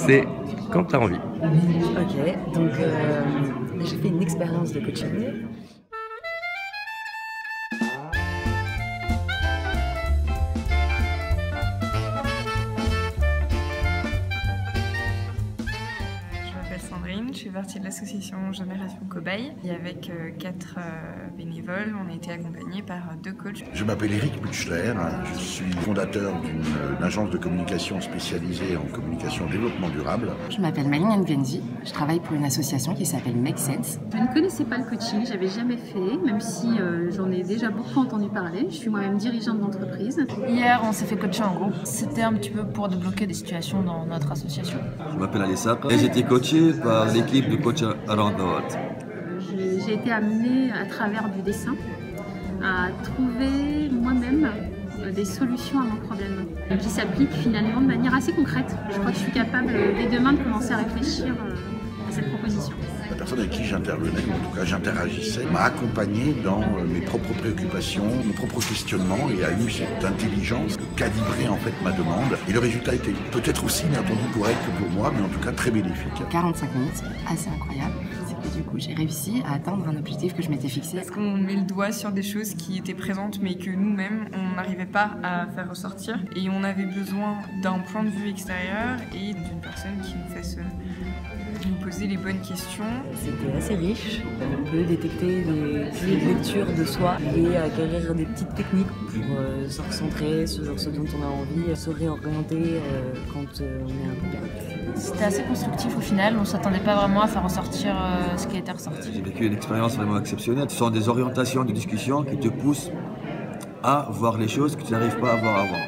c'est quand tu as envie. Ok, donc j'ai fait une expérience de coaching. Sandrine, je fais partie de l'association Génération Cobaye et avec 4 bénévoles, on a été accompagnés par 2 coachs. Je m'appelle Eric Mutschler, je suis fondateur d'une agence de communication spécialisée en communication développement durable. Je m'appelle Maline Nvenzi, je travaille pour une association qui s'appelle Make Sense. Je ne connaissais pas le coaching, j'avais jamais fait, même si j'en ai déjà beaucoup entendu parler. Je suis moi-même dirigeante d'entreprise. Hier, on s'est fait coacher en groupe. C'était un petit peu pour débloquer des situations dans notre association. Je m'appelle Alissa et j'ai été coaché par l'équipe de coach Around the World. J'ai été amenée à travers du dessin à trouver moi-même des solutions à mon problème qui s'appliquent finalement de manière assez concrète. Je crois que je suis capable dès demain de commencer à réfléchir à cette proposition. La personne avec qui j'intervenais, ou en tout cas j'interagissais, m'a accompagné dans mes propres préoccupations, mon propre questionnement et a eu cette intelligence de calibrer en fait ma demande. Et le résultat était peut-être aussi inattendu pour elle que pour moi, mais en tout cas très bénéfique. 45 minutes, assez incroyable. C'est que du coup j'ai réussi à atteindre un objectif que je m'étais fixé. Parce qu'on met le doigt sur des choses qui étaient présentes mais que nous-mêmes on n'arrivait pas à faire ressortir. Et on avait besoin d'un point de vue extérieur et d'une personne qui nous fasse nous poser les bonnes questions. C'était assez riche, on peut détecter des petites lectures de soi et acquérir des petites techniques pour se recentrer sur ce dont on a envie, se réorienter quand on est un peu perdu. C'était assez constructif au final, on ne s'attendait pas vraiment à faire ressortir ce qui était ressorti. J'ai vécu une expérience vraiment exceptionnelle. Ce sont des orientations de discussion qui te poussent à voir les choses que tu n'arrives pas à voir avant.